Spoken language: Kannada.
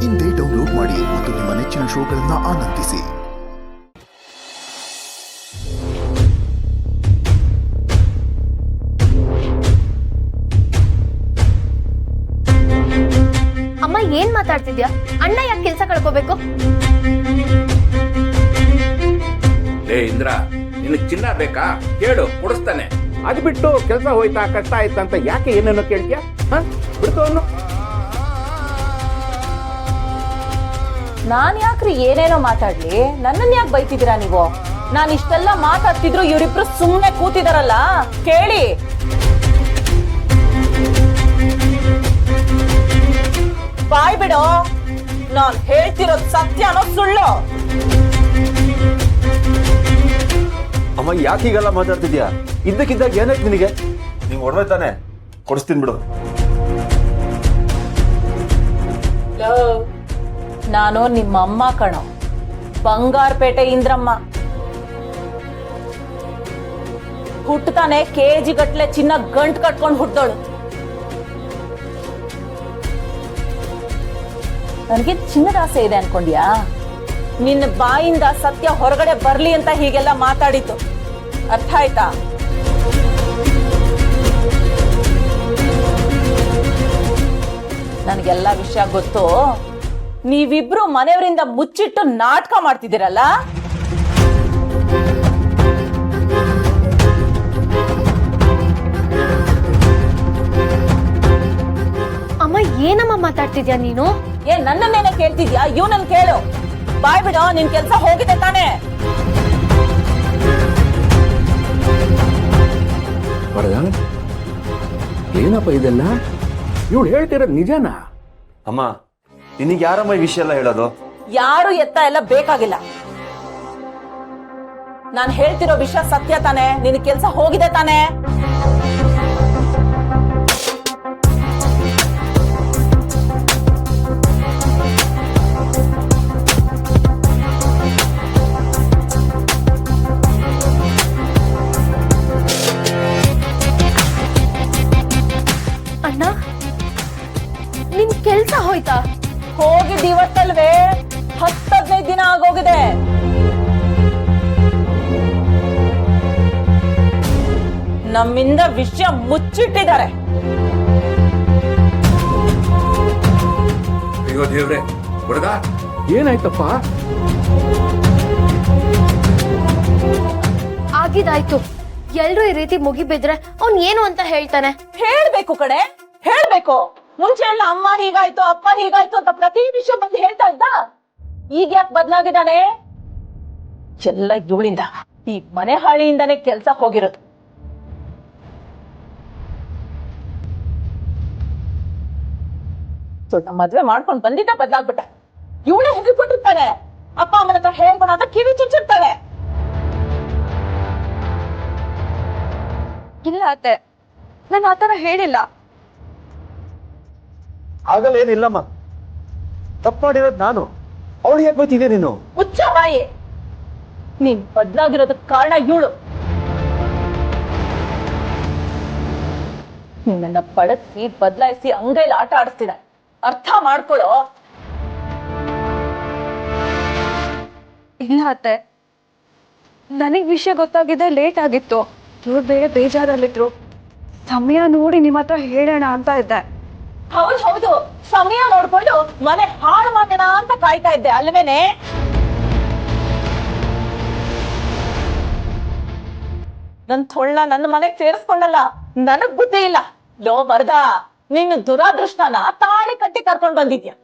ಇಂದೇ ಡೌನ್ಲೋಡ್ ಮಾಡಿ ಮತ್ತು ನಿಮ್ಮ ನೆಚ್ಚಿನ ಶೋಗಳನ್ನು ಆನಂದಿಸಿ. ಅಮ್ಮ ಏನ್ ಮಾತಾಡ್ತಿದ್ಯಾ? ಅಣ್ಣ ಯಾಕೆ ಕೆಲಸ ಕಳ್ಕೋಬೇಕು? ಏ ಇಂದ್ರ, ನಿನಗ್ ಚಿನ್ನ ಬೇಕಾ? ಕೇಳು, ಕೊಡಿಸ್ತಾನೆ. ಅದ್ ಬಿಟ್ಟು ಕೆಲಸ ಹೋಯ್ತಾ ಕಷ್ಟ ಆಯ್ತಾ ಅಂತ ಯಾಕೆ ಏನೇನೋ ಕೇಳ್ತೀಯ? ಬಿಡ್ತವನು. ನಾನ್ ಯಾಕ್ರಿ ಏನೇನೋ ಮಾತಾಡ್ಲಿ? ನನ್ನನ್ ಯಾಕೆ ಬೈತಿದ್ದೀರಾ ನೀವು? ನಾನ್ ಇಷ್ಟೆಲ್ಲ ಮಾತಾಡ್ತಿದ್ರು ಇವರಿಬ್ರು ಸುಮ್ನೆ ಕೂತಿದಾರಲ್ಲ, ಕೇಳಿ. ಬಾಯ್ ಬಿಡೋ, ನಾನ್ ಹೇಳ್ತಿರೋದ್ ಸತ್ಯನೋ ಸುಳ್ಳು? ಅಮ್ಮ ಯಾಕೆ ಹೀಗೆಲ್ಲ ಮಾತಾಡ್ತಿದ್ಯಾ? ಇದ್ದಕ್ಕಿದ್ದಾಗ ಏನಾಯ್ತು ನಿನಗೆ? ನಿಂಗೆ ಒಡವೆ ತಾನೆ, ಕೊಡಿಸ್ತೀನಿ ಬಿಡು. ನಾನು ನಿಮ್ಮ ಅಮ್ಮ ಕಣೋ, ಬಂಗಾರಪೇಟೆ ಇಂದ್ರಮ್ಮ. ಹುಟ್ಟತಾನೆ ಕೆಜಿ ಗಟ್ಲೆ ಚಿನ್ನ ಗಂಟ್ ಕಟ್ಕೊಂಡು ಹುಟ್ಟೋಳು. ನನಗೆ ಚಿನ್ನದ ಆಸೆ ಇದೆ ಅನ್ಕೊಂಡ್ಯಾ? ನಿನ್ನ ಬಾಯಿಂದ ಸತ್ಯ ಹೊರಗಡೆ ಬರ್ಲಿ ಅಂತ ಹೀಗೆಲ್ಲ ಮಾತಾಡಿತು, ಅರ್ಥ ಆಯ್ತಾ? ನನಗೆಲ್ಲ ವಿಷಯ ಗೊತ್ತು. ನೀವಿಬ್ರು ಮನೆಯವರಿಂದ ಮುಚ್ಚಿಟ್ಟು ನಾಟಕ ಮಾಡ್ತಿದ್ದೀರಲ್ಲ. ಅಮ್ಮ ಏನಮ್ಮ ಮಾತಾಡ್ತಿದ್ಯಾ ನೀನು? ನನ್ನನ್ನೇನ ಕೇಳ್ತಿದ್ಯಾ? ಇವನನ್ನ ಕೇಳು. ಬಾಯ್ ಬಿಡೋ, ನಿನ್ ಕೆಲ್ಸ ಹೋಗಿದೆ ತಾನೆ? ಏನಪ್ಪ ಇದೆಲ್ಲ? ಇವಳು ಹೇಳ್ತಿರೋದು ನಿಜನಾ? ಅಮ್ಮ ನಿನಗೆ ಯಾರಮ್ಮ ಈ ವಿಷಯ ಎಲ್ಲ ಹೇಳೋದು? ಯಾರು ಎತ್ತ ಎಲ್ಲ ಬೇಕಾಗಿಲ್ಲ. ನಾನು ಹೇಳ್ತಿರೋ ವಿಷಯ ಸತ್ಯ ತಾನೆ? ನಿನ್ ಕೆಲ್ಸ ಹೋಗಿದೆ ತಾನೆ? ಅಣ್ಣ, ನಿನ್ ಕೆಲ್ಸ ಹೋಯ್ತಾ? ಹೋಗಿದ್ ಇವತ್ತಲ್ವೇ? 10-15 ದಿನ ಆಗೋಗಿದೆ. ನಮ್ಮಿಂದ ವಿಷಯ ಮುಚ್ಚಿಟ್ಟಿದ್ದಾರೆ. ಅಯ್ಯೋ ದೇವ್ರೆ, ಹುಡುಗ ಏನಾಯ್ತಪ್ಪ? ಆಗಿದಾಯ್ತು. ಎಲ್ರು ಈ ರೀತಿ ಮುಗಿಬಿದ್ರೆ ಅವ್ನ್ ಏನು ಅಂತ ಹೇಳ್ತಾನೆ. ಹೇಳ್ಬೇಕು ಕಡೆ, ಹೇಳ್ಬೇಕು. ಮುಂಚೆ ಎಲ್ಲ ಅಮ್ಮ ಹೀಗಾಯ್ತು, ಅಪ್ಪ ಹೀಗಾಯ್ತು ಅಂತ ಪ್ರತಿ ವಿಷಯ ಬಂದು ಹೇಳ್ತಾ ಇದ್ದ. ಈಗ ಯಾಕೆ ಬದಲಾಗಿದ್ದಾನೆ? ಎಲ್ಲ ಇವಳಿಂದ, ಈ ಮನೆ ಹಾಳಿಯಿಂದಾನೇ ಕೆಲ್ಸ ಹೋಗಿರೋದು. ಮದ್ವೆ ಮಾಡ್ಕೊಂಡು ಬಂದಿದ್ದ ಬದಲಾಗ್ಬಿಟ್ಟ. ಇವಳೇ ಹೋಗಿಬಿಟ್ಟಿರ್ತಾನೆ. ಅಪ್ಪ ಅಮ್ಮನ ಹತ್ರ ಹೇಳ್ಬೋಣ ಅಂತ ಕಿವಿ ಚುಚ್ಚಿರ್ತಾಳೆ. ಇಲ್ಲ ಅತ್ತೆ, ನಾನು ಆತರ ಹೇಳಿಲ್ಲ. ಆಗಲ್ಲ, ಏನಿಲ್ಲಮ್ಮ. ತಪ್ಪು ಮಾಡಿರೋದು ನಾನು. ಅವಳು ಹೇಗೆ ಬೈತಿದ್ದೆ ನೀನು? ಮುಚ್ಚ ಬಾಯಿ. ನೀನ್ ಬದಲಾಗಿರೋದಕ್ಕೆ ಕಾರಣ ಇವಳು. ನಿನ್ನ ಬಳಸಿ ಬದಲಾಯಿಸಿ ಅಂಗೈಲಿ ಆಟ ಆಡಿಸ್ತಿದ. ಅರ್ಥ ಮಾಡ್ಕೊಳ್ಳೋ. ಇಲ್ಲ ಅತ್ತೆ, ನನಗ್ ವಿಷಯ ಗೊತ್ತಾಗಿದೆ ಲೇಟ್ ಆಗಿತ್ತು. ಇವ್ರು ಬೇರೆ ಬೇಜಾರಲ್ಲಿದ್ರು. ಸಮಯ ನೋಡಿ ನಿಮ್ಮ ಹತ್ರ ಹೇಳೋಣ ಅಂತ ಇದ್ದೆ. ಹೌದು, ಸಮಯ ನೋಡ್ಕೊಂಡು ಮನೆ ಹಾಳು ಮಾಡೋಣ ಅಂತ ಕಾಯ್ತಾ ಇದ್ದೆ ಅಲ್ವೇನೆ? ನನ್ ತೊಳ್ಳ ನನ್ನ ಮನೆಗೆ ಸೇರಿಸ್ಕೊಂಡಲ್ಲ. ನನಗ್ ಬುದ್ಧಿ ಇಲ್ಲ. ಲೋ ಬರ್ದ, ನಿನ್ನ ದುರಾದೃಷ್ಟನ ತಾಳಿ ಕಟ್ಟಿ ಕರ್ಕೊಂಡ್ ಬಂದಿದ್ಯಾ.